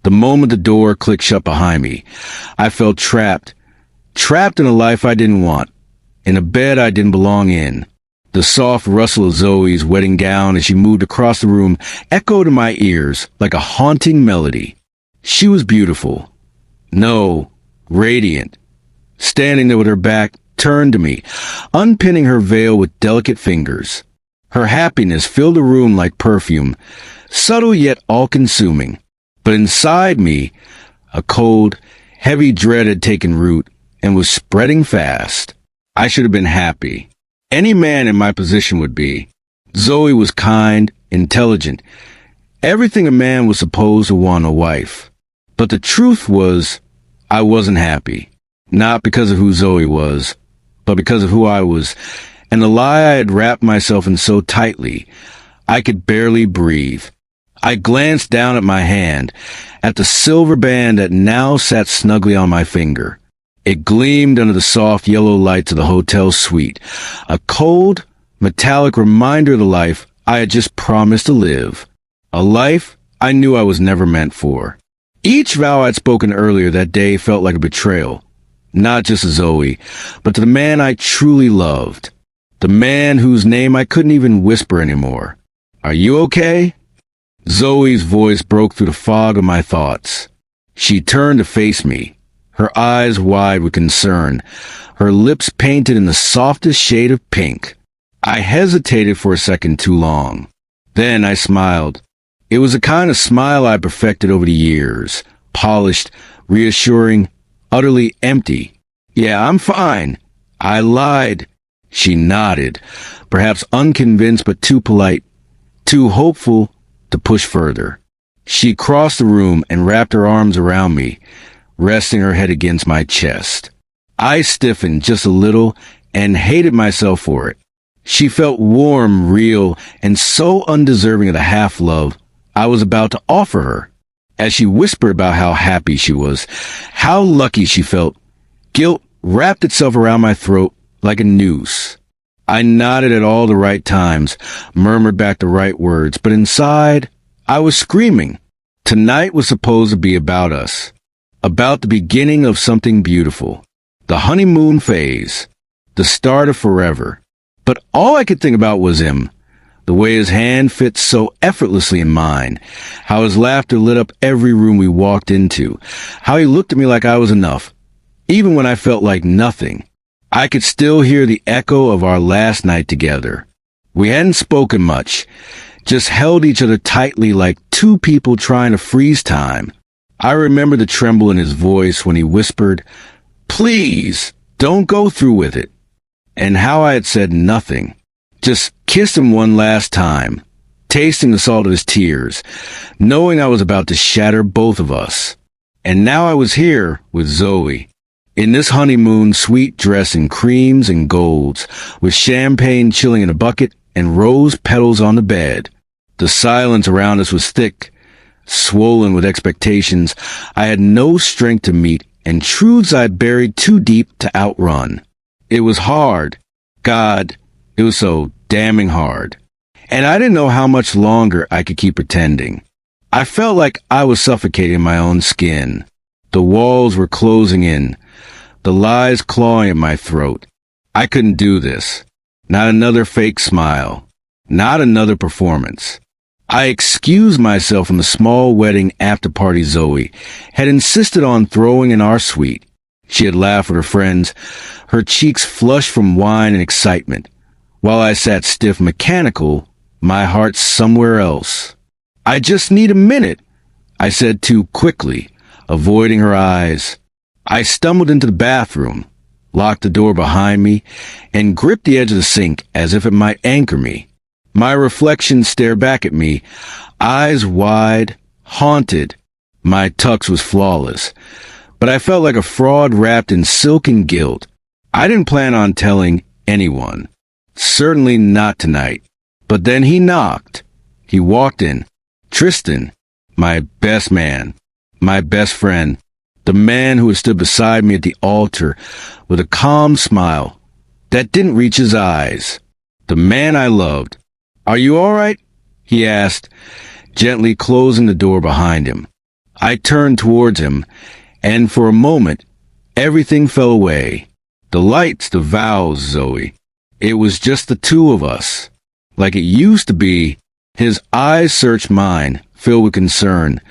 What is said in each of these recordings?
The moment the door clicked shut behind me, I felt trapped in a life I didn't want, in a bed I didn't belong in. The soft rustle of Zoe's wedding gown as she moved across the room echoed in my ears like a haunting melody. She was beautiful. No, radiant. Standing there with her back turned to me, unpinning her veil with delicate fingers. Her happiness filled the room like perfume, subtle yet all-consuming. But inside me, a cold, heavy dread had taken root and was spreading fast. I should have been happy. Any man in my position would be. Zoe was kind, intelligent, everything a man was supposed to want in a wife. But the truth was, I wasn't happy. Not because of who Zoe was, but because of who I was, and the lie I had wrapped myself in so tightly, I could barely breathe. I glanced down at my hand, at the silver band that now sat snugly on my finger. It gleamed under the soft yellow lights of the hotel suite, a cold, metallic reminder of the life I had just promised to live, a life I knew I was never meant for. Each vow I'd spoken earlier that day felt like a betrayal, not just to Zoe, but to the man I truly loved, the man whose name I couldn't even whisper anymore. Are you okay? Zoe's voice broke through the fog of my thoughts. She turned to face me, her eyes wide with concern, her lips painted in the softest shade of pink. I hesitated for a second too long. Then I smiled. It was a kind of smile I perfected over the years, polished, reassuring, utterly empty. Yeah, I'm fine. I lied. She nodded, perhaps unconvinced but too polite, too hopeful to push further. She crossed the room and wrapped her arms around me, resting her head against my chest. I stiffened just a little and hated myself for it. She felt warm, real, and so undeserving of the half-love I was about to offer her. As she whispered about how happy she was, how lucky she felt, guilt wrapped itself around my throat like a noose. I nodded at all the right times, murmured back the right words, but inside, I was screaming. Tonight was supposed to be about us. About the beginning of something beautiful, the honeymoon phase, the start of forever. But all I could think about was him, the way his hand fit so effortlessly in mine, how his laughter lit up every room we walked into, how he looked at me like I was enough, even when I felt like nothing. I could still hear the echo of our last night together. We hadn't spoken much, just held each other tightly like two people trying to freeze time. I remember the tremble in his voice when he whispered, "Please, don't go through with it." And how I had said nothing, just kissed him one last time, tasting the salt of his tears, knowing I was about to shatter both of us. And now I was here with Zoe, in this honeymoon sweet dress in creams and golds, with champagne chilling in a bucket and rose petals on the bed. The silence around us was thick, swollen with expectations I had no strength to meet and truths I buried too deep to outrun. It was hard. God, it was so damning hard. And I didn't know how much longer I could keep pretending. I felt like I was suffocating in my own skin. The walls were closing in, the lies clawing at my throat. I couldn't do this. Not another fake smile. Not another performance. I excused myself from the small wedding after-party Zoe had insisted on throwing in our suite. She had laughed with her friends, her cheeks flushed from wine and excitement, while I sat stiff, mechanical, my heart somewhere else. "I just need a minute," I said too quickly, avoiding her eyes. I stumbled into the bathroom, locked the door behind me, and gripped the edge of the sink as if it might anchor me. My reflection stared back at me, eyes wide, haunted. My tux was flawless, but I felt like a fraud wrapped in silk and guilt. I didn't plan on telling anyone. Certainly not tonight. But then he knocked. He walked in. Tristan, my best man, my best friend, the man who had stood beside me at the altar with a calm smile that didn't reach his eyes. The man I loved. "Are you all right?" he asked, gently closing the door behind him. I turned towards him, and for a moment, everything fell away. The lights, the vows, Zoe. It was just the two of us. Like it used to be. His eyes searched mine, filled with concern.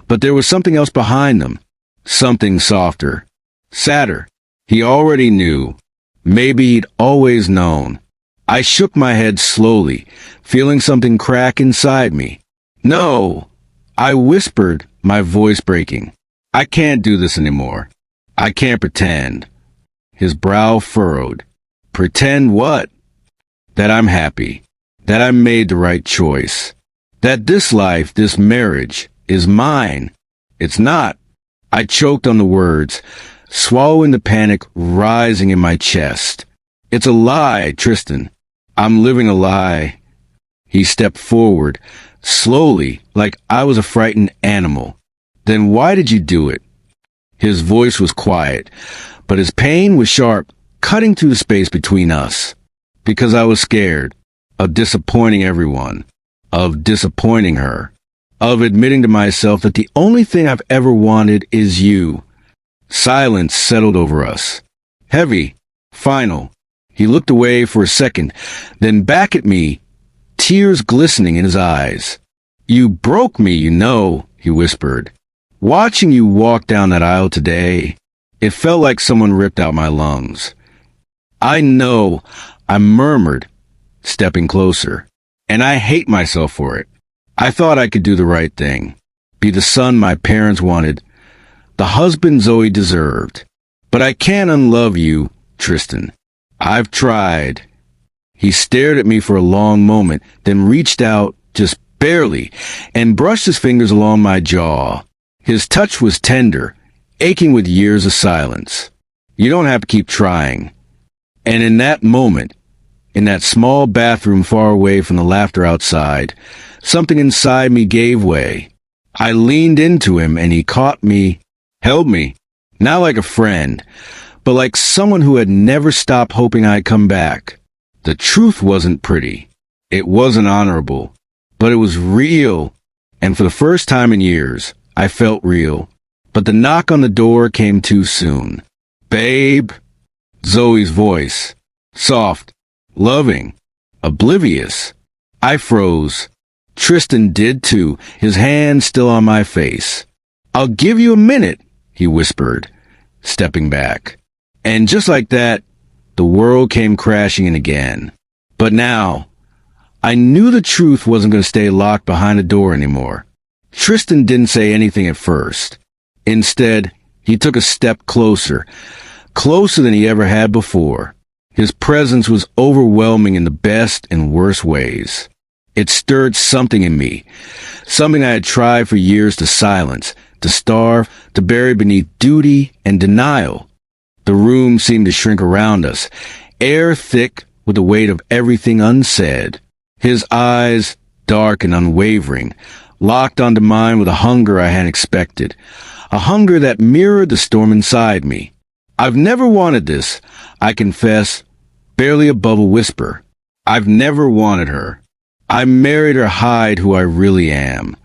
But there was something else behind them. Something softer. Sadder. He already knew. Maybe he'd always known. I shook my head slowly, feeling something crack inside me. No! I whispered, my voice breaking. I can't do this anymore. I can't pretend. His brow furrowed. Pretend what? That I'm happy. That I made the right choice. That this life, this marriage, is mine. It's not. I choked on the words, swallowing the panic rising in my chest. It's a lie, Tristan. I'm living a lie. He stepped forward, slowly, like I was a frightened animal. Then why did you do it? His voice was quiet, but his pain was sharp, cutting through the space between us. Because I was scared of disappointing everyone, of disappointing her, of admitting to myself that the only thing I've ever wanted is you. Silence settled over us. Heavy, final. He looked away for a second, then back at me, tears glistening in his eyes. You broke me, you know, he whispered. Watching you walk down that aisle today, it felt like someone ripped out my lungs. I know, I murmured, stepping closer, and I hate myself for it. I thought I could do the right thing, be the son my parents wanted, the husband Zoe deserved. But I can't unlove you, Tristan. I've tried. He stared at me for a long moment, then reached out, just barely, and brushed his fingers along my jaw. His touch was tender, aching with years of silence. You don't have to keep trying. And in that moment, in that small bathroom far away from the laughter outside, something inside me gave way. I leaned into him and he caught me, held me, not like a friend, but like someone who had never stopped hoping I'd come back. The truth wasn't pretty. It wasn't honorable, but it was real. And for the first time in years, I felt real. But the knock on the door came too soon. Babe, Zoe's voice, soft, loving, oblivious. I froze. Tristan did too, his hand still on my face. I'll give you a minute, he whispered, stepping back. And just like that, the world came crashing in again. But now, I knew the truth wasn't going to stay locked behind a door anymore. Tristan didn't say anything at first. Instead, he took a step closer, closer than he ever had before. His presence was overwhelming in the best and worst ways. It stirred something in me, something I had tried for years to silence, to starve, to bury beneath duty and denial. The room seemed to shrink around us, air thick with the weight of everything unsaid. His eyes, dark and unwavering, locked onto mine with a hunger I hadn't expected, a hunger that mirrored the storm inside me. I've never wanted this, I confess, barely above a whisper. I've never wanted her. I married her hide who I really am.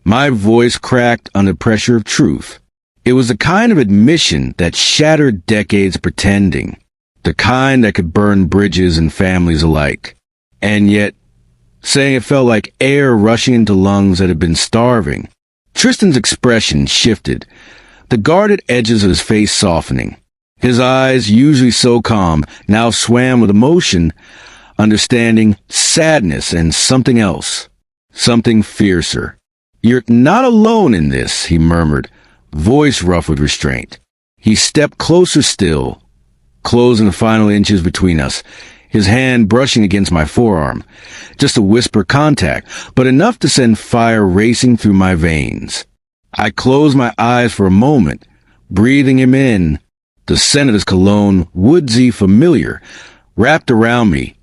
My voice cracked under pressure of truth. It was the kind of admission that shattered decades pretending, the kind that could burn bridges and families alike. And yet, saying it felt like air rushing into lungs that had been starving. Tristan's expression shifted, the guarded edges of his face softening. His eyes, usually so calm, now swam with emotion, understanding, sadness, and something else. Something fiercer. You're not alone in this, he murmured, voice rough with restraint. He stepped closer still, closing the final inches between us, his hand brushing against my forearm. Just a whisper contact, but enough to send fire racing through my veins. I closed my eyes for a moment, breathing him in, the scent of his cologne, woodsy familiar, wrapped around me,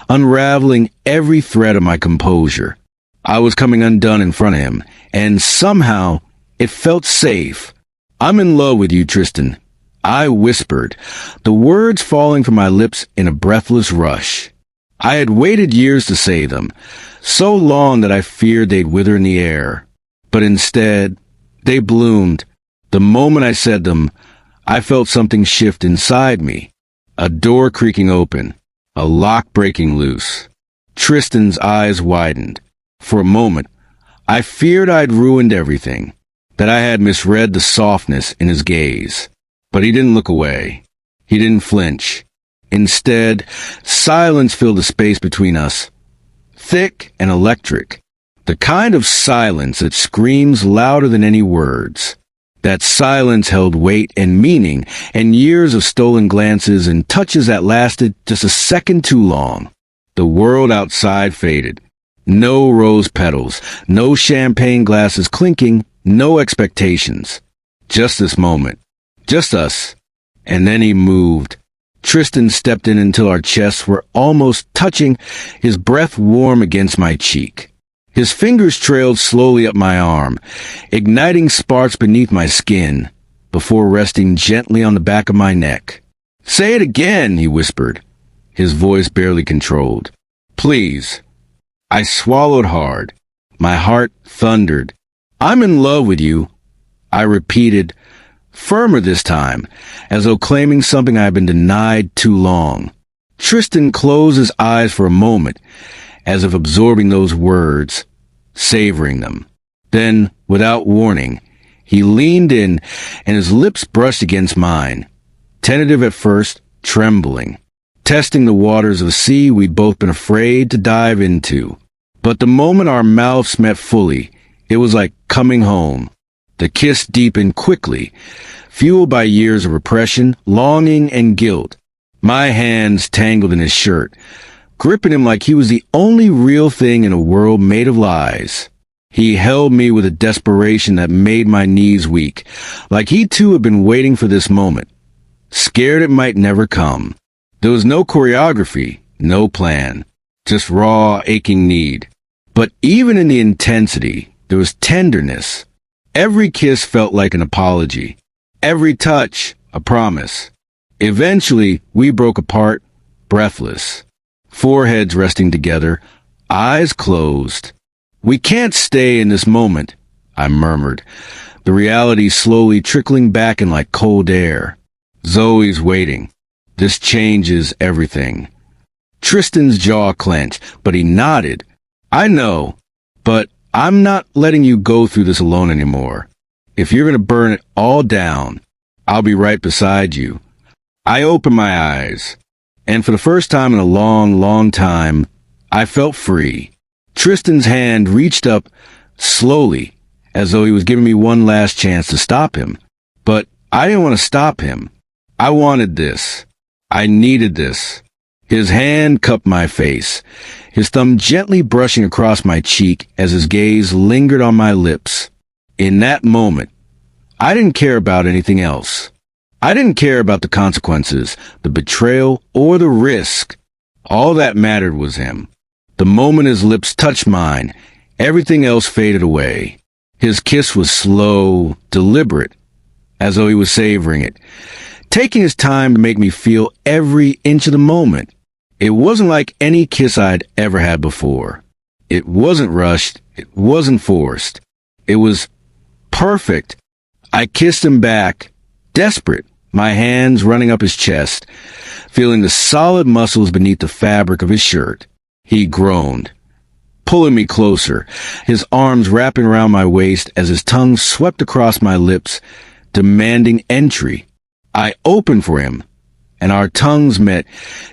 unraveling every thread of my composure. I was coming undone in front of him, and somehow it felt safe. I'm in love with you, Tristan. I whispered, the words falling from my lips in a breathless rush. I had waited years to say them, so long that I feared they'd wither in the air. But instead, They bloomed. The moment I said them, I felt something shift inside me. A door creaking open, a lock breaking loose. Tristan's eyes widened. For a moment, I feared I'd ruined everything, that I had misread the softness in his gaze. But he didn't look away. He didn't flinch. Instead, silence filled the space between us. Thick and electric. The kind of silence that screams louder than any words. That silence held weight and meaning, and years of stolen glances and touches that lasted just a second too long. The world outside faded. No rose petals, no champagne glasses clinking, no expectations. Just this moment. Just us. And then he moved. Tristan stepped in until our chests were almost touching, his breath warm against my cheek. His fingers trailed slowly up my arm, igniting sparks beneath my skin, before resting gently on the back of my neck. "Say it again," he whispered, his voice barely controlled. "Please." I swallowed hard. My heart thundered. "I'm in love with you," I repeated, firmer this time, as though claiming something I had been denied too long. Tristan closed his eyes for a moment, as if absorbing those words, savoring them. Then, without warning, he leaned in, and his lips brushed against mine. Tentative at first, trembling. Testing the waters of a sea we'd both been afraid to dive into. But the moment our mouths met fully, it was like coming home. The kiss deepened quickly, fueled by years of repression, longing, and guilt. My hands tangled in his shirt, gripping him like he was the only real thing in a world made of lies. He held me with a desperation that made my knees weak, like he too had been waiting for this moment, scared it might never come. There was no choreography, no plan, just raw, aching need. But even in the intensity, there was tenderness. Every kiss felt like an apology. Every touch, a promise. Eventually, we broke apart, breathless. Foreheads resting together, eyes closed. "We can't stay in this moment," I murmured, the reality slowly trickling back in like cold air. "Zoe's waiting. This changes everything." Tristan's jaw clenched, but he nodded. "I know, but I'm not letting you go through this alone anymore. If you're going to burn it all down, I'll be right beside you." I opened my eyes, and for the first time in a long, long time, I felt free. Tristan's hand reached up slowly, as though he was giving me one last chance to stop him. But I didn't want to stop him. I wanted this. I needed this. His hand cupped my face, his thumb gently brushing across my cheek as his gaze lingered on my lips. In that moment, I didn't care about anything else. I didn't care about the consequences, the betrayal, or the risk. All that mattered was him. The moment his lips touched mine, everything else faded away. His kiss was slow, deliberate, as though he was savoring it, taking his time to make me feel every inch of the moment. It wasn't like any kiss I'd ever had before. It wasn't rushed. It wasn't forced. It was perfect. I kissed him back, desperate, my hands running up his chest, feeling the solid muscles beneath the fabric of his shirt. He groaned, pulling me closer, his arms wrapping around my waist as his tongue swept across my lips, demanding entry. I opened for him, and our tongues met,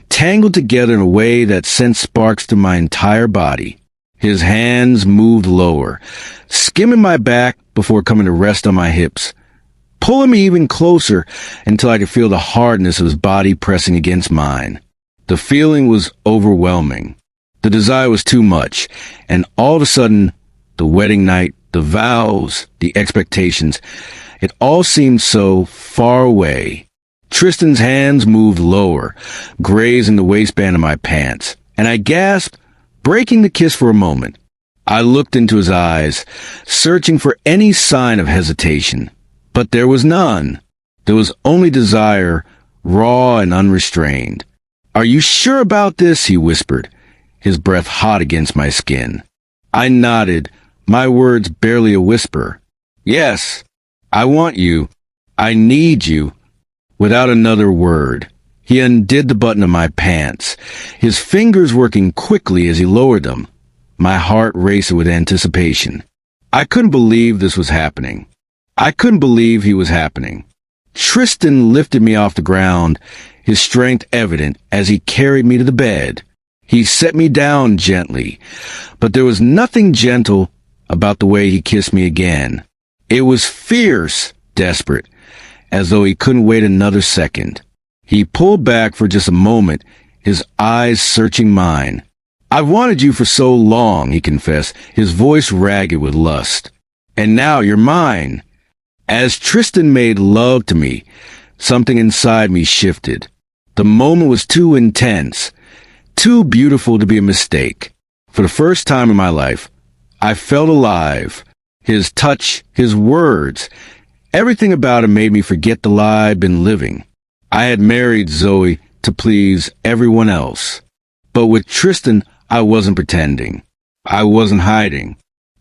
tangled together in a way that sent sparks to my entire body. His hands moved lower, skimming my back before coming to rest on my hips, pulling me even closer until I could feel the hardness of his body pressing against mine. The feeling was overwhelming. The desire was too much, and all of a sudden, the wedding night, the vows, the expectations, it all seemed so far away. Tristan's hands moved lower, grazing the waistband of my pants, and I gasped, breaking the kiss for a moment. I looked into his eyes, searching for any sign of hesitation, but there was none. There was only desire, raw and unrestrained. "Are you sure about this?" he whispered, his breath hot against my skin. I nodded, my words barely a whisper. Yes, I want you. I need you. Without another word, he undid the button of my pants, his fingers working quickly as he lowered them, my heart racing with anticipation. I couldn't believe this was happening. I couldn't believe he was happening. Tristan lifted me off the ground, his strength evident as he carried me to the bed. He set me down gently, but there was nothing gentle about the way he kissed me again. It was fierce, desperate, as though he couldn't wait another second. He pulled back for just a moment, his eyes searching mine. "I've wanted you for so long," he confessed, his voice ragged with lust. "And now you're mine." As Tristan made love to me, something inside me shifted. The moment was too intense, too beautiful to be a mistake. For the first time in my life, I felt alive. His touch, his words, everything about him made me forget the lie I'd been living. I had married Zoe to please everyone else. But with Tristan, I wasn't pretending. I wasn't hiding.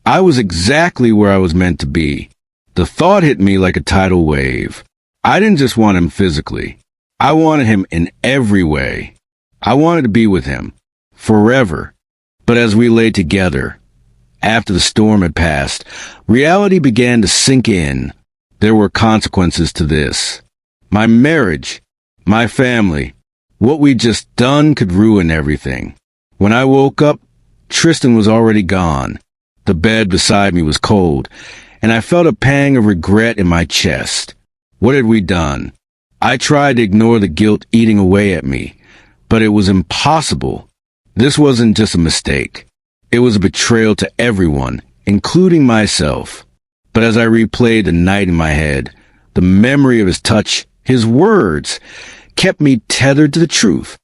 I was exactly where I was meant to be. The thought hit me like a tidal wave. I didn't just want him physically. I wanted him in every way. I wanted to be with him. Forever. But as we lay together, after the storm had passed, reality began to sink in. There were consequences to this. My marriage, my family, what we'd just done could ruin everything. When I woke up, Tristan was already gone. The bed beside me was cold, and I felt a pang of regret in my chest. What had we done? I tried to ignore the guilt eating away at me, but it was impossible. This wasn't just a mistake. It was a betrayal to everyone, including myself. But as I replayed the night in my head, the memory of his touch, his words, kept me tethered to the truth.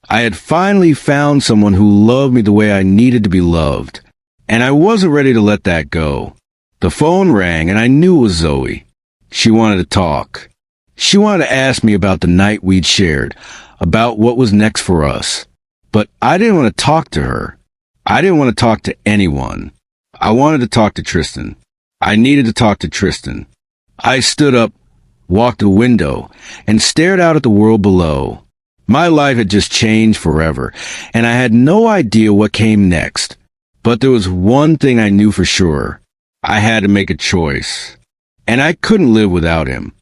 I had finally found someone who loved me the way I needed to be loved, and I wasn't ready to let that go. The phone rang, and I knew it was Zoe. She wanted to talk. She wanted to ask me about the night we'd shared, about what was next for us. But I didn't want to talk to her. I didn't want to talk to anyone. I wanted to talk to Tristan. I needed to talk to Tristan. I stood up, walked to the window, and stared out at the world below. My life had just changed forever, and I had no idea what came next. But there was one thing I knew for sure. I had to make a choice. And I couldn't live without him.